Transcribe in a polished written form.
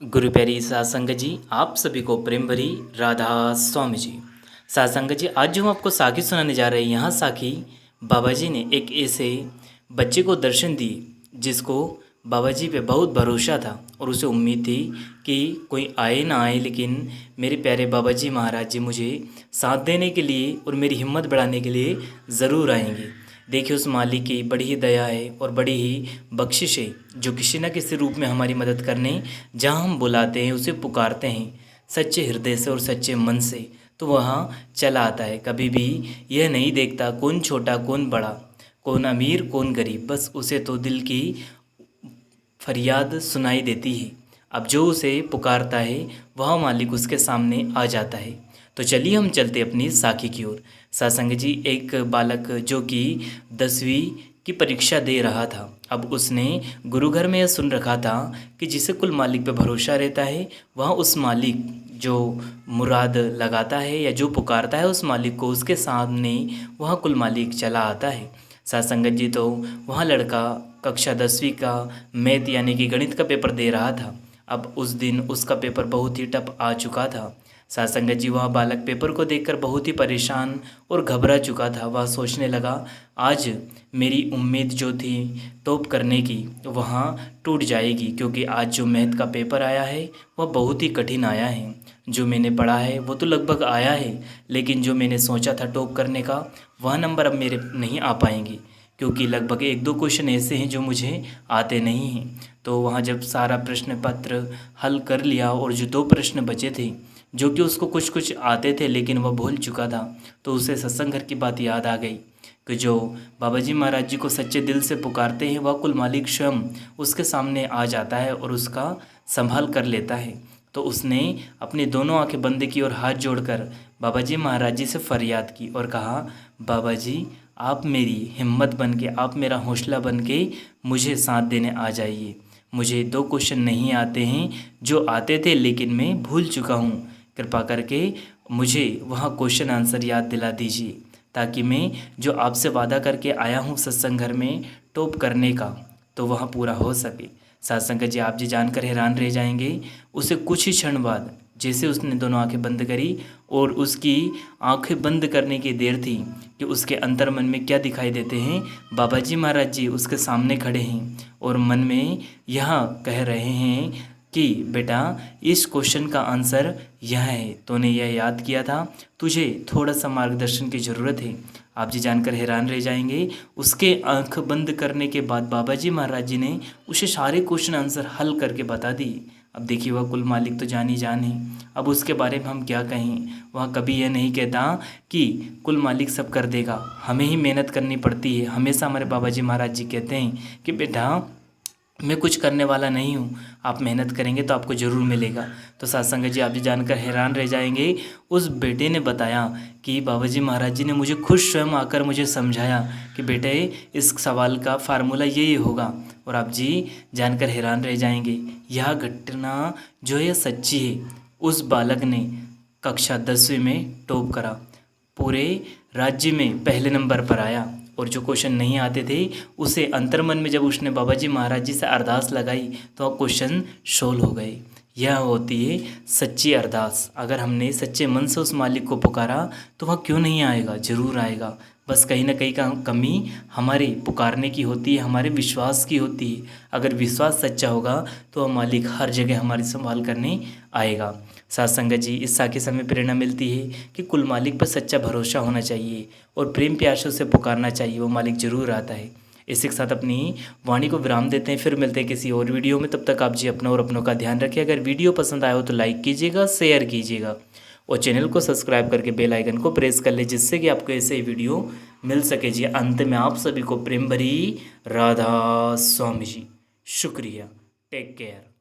गुरु प्यारी सासंगत जी, आप सभी को प्रेम भरी राधा स्वामी जी। सासंगत जी, आज जो हम आपको साखी सुनाने जा रहे हैं, यहाँ साखी बाबा जी ने एक ऐसे बच्चे को दर्शन दिए जिसको बाबा जी पे बहुत भरोसा था और उसे उम्मीद थी कि कोई आए ना आए, लेकिन मेरे प्यारे बाबा जी महाराज जी मुझे साथ देने के लिए और मेरी हिम्मत बढ़ाने के लिए ज़रूर आएंगे। देखिए, उस मालिक की बड़ी ही दया है और बड़ी ही बख्शिश है, जो किसी न किसी रूप में हमारी मदद करने जहाँ हम बुलाते हैं, उसे पुकारते हैं सच्चे हृदय से और सच्चे मन से, तो वहाँ चला आता है। कभी भी यह नहीं देखता कौन छोटा कौन बड़ा, कौन अमीर कौन गरीब, बस उसे तो दिल की फरियाद सुनाई देती है। अब जो उसे पुकारता है वह मालिक उसके सामने आ जाता है। तो चलिए हम चलते अपनी साखी की ओर। सासंग जी, एक बालक जो कि 10वीं की परीक्षा दे रहा था, अब उसने गुरु घर में यह सुन रखा था कि जिसे कुल मालिक पे भरोसा रहता है वह उस मालिक जो मुराद लगाता है या जो पुकारता है उस मालिक को, उसके सामने वह कुल मालिक चला आता है। सासंगत जी, तो वह लड़का कक्षा 10वीं का मैथ यानी कि गणित का पेपर दे रहा था। अब उस दिन उसका पेपर बहुत ही टफ आ चुका था। सासंगत जी, वह बालक पेपर को देखकर बहुत ही परेशान और घबरा चुका था। वह सोचने लगा, आज मेरी उम्मीद जो थी टॉप करने की वहाँ टूट जाएगी, क्योंकि आज जो मैथ का पेपर आया है वह बहुत ही कठिन आया है। जो मैंने पढ़ा है वो तो लगभग आया है, लेकिन जो मैंने सोचा था टॉप करने का वह नंबर अब मेरे नहीं आ पाएंगे, क्योंकि लगभग 1-2 क्वेश्चन ऐसे हैं जो मुझे आते नहीं हैं। तो वहाँ जब सारा प्रश्न पत्र हल कर लिया और जो 2 प्रश्न बचे थे जो कि उसको कुछ कुछ आते थे लेकिन वह भूल चुका था, तो उसे सत्संग घर की बात याद आ गई कि जो बाबा जी महाराज जी को सच्चे दिल से पुकारते हैं वह कुल मालिक स्वयं उसके सामने आ जाता है और उसका संभाल कर लेता है। तो उसने अपनी दोनों आंखें बंद की और हाथ जोड़कर बाबा जी महाराज जी से फरियाद की और कहा, बाबा जी, आप मेरी हिम्मत बन के, आप मेरा हौसला बन के मुझे साथ देने आ जाइए। मुझे 2 क्वेश्चन नहीं आते हैं, जो आते थे लेकिन मैं भूल चुका हूँ। कृपा करके मुझे वह क्वेश्चन आंसर याद दिला दीजिए, ताकि मैं जो आपसे वादा करके आया हूँ सत्संग घर में टॉप करने का, तो वह पूरा हो सके। सत्संग जी, आप जी जानकर हैरान रह जाएंगे। उसे कुछ ही क्षण बाद जैसे उसने दोनों आंखें बंद करी और उसकी आंखें बंद करने की देर थी कि उसके अंतर मन में क्या दिखाई देते हैं, बाबा जी महाराज जी उसके सामने खड़े हैं और मन में यह कह रहे हैं कि बेटा, इस क्वेश्चन का आंसर यह है, तूने यह याद किया था, तुझे थोड़ा सा मार्गदर्शन की ज़रूरत है। आप जी जानकर हैरान रह जाएंगे। उसके आंख बंद करने के बाद बाबा जी महाराज जी ने उसे सारे क्वेश्चन आंसर हल करके बता दिए। अब देखिए, वह कुल मालिक तो जान ही जान है, अब उसके बारे में हम क्या कहें। वह कभी यह नहीं कहता कि कुल मालिक सब कर देगा, हमें ही मेहनत करनी पड़ती है। हमेशा हमारे बाबा जी महाराज जी कहते हैं कि बेटा, मैं कुछ करने वाला नहीं हूँ, आप मेहनत करेंगे तो आपको ज़रूर मिलेगा। तो सत्संग जी, आप जी जानकर हैरान रह जाएंगे। उस बेटे ने बताया कि बाबा जी महाराज जी ने मुझे खुद स्वयं आकर मुझे समझाया कि बेटे, इस सवाल का फार्मूला यही होगा। और आप जी जानकर हैरान रह जाएंगे, यह घटना जो है सच्ची है। उस बालक ने कक्षा 10वीं में टॉप करा, पूरे राज्य में पहले नंबर पर आया और जो क्वेश्चन नहीं आते थे उसे अंतर्मन में जब उसने बाबा जी महाराज जी से अरदास लगाई तो वह क्वेश्चन सोल्व हो गए। यह होती है सच्ची अरदास। अगर हमने सच्चे मन से उस मालिक को पुकारा तो वह क्यों नहीं आएगा, ज़रूर आएगा। बस कहीं ना कहीं का कमी हमारे पुकारने की होती है, हमारे विश्वास की होती है। अगर विश्वास सच्चा होगा तो वह मालिक हर जगह हमारी संभाल करने आएगा। सत्संगत जी, इस साखी से हमें प्रेरणा मिलती है कि कुल मालिक पर सच्चा भरोसा होना चाहिए और प्रेम प्यार से पुकारना चाहिए, वो मालिक ज़रूर आता है। इसी के साथ अपनी वाणी को विराम देते हैं, फिर मिलते हैं किसी और वीडियो में। तब तक आप जी अपना और अपनों का ध्यान रखिए। अगर वीडियो पसंद आया हो तो लाइक कीजिएगा, शेयर कीजिएगा और चैनल को सब्सक्राइब करके बेल आइकन को प्रेस कर ले, जिससे कि आपको ऐसे ही वीडियो मिल सके जी। अंत में आप सभी को प्रेम भरी राधा स्वामी जी। शुक्रिया। Take care.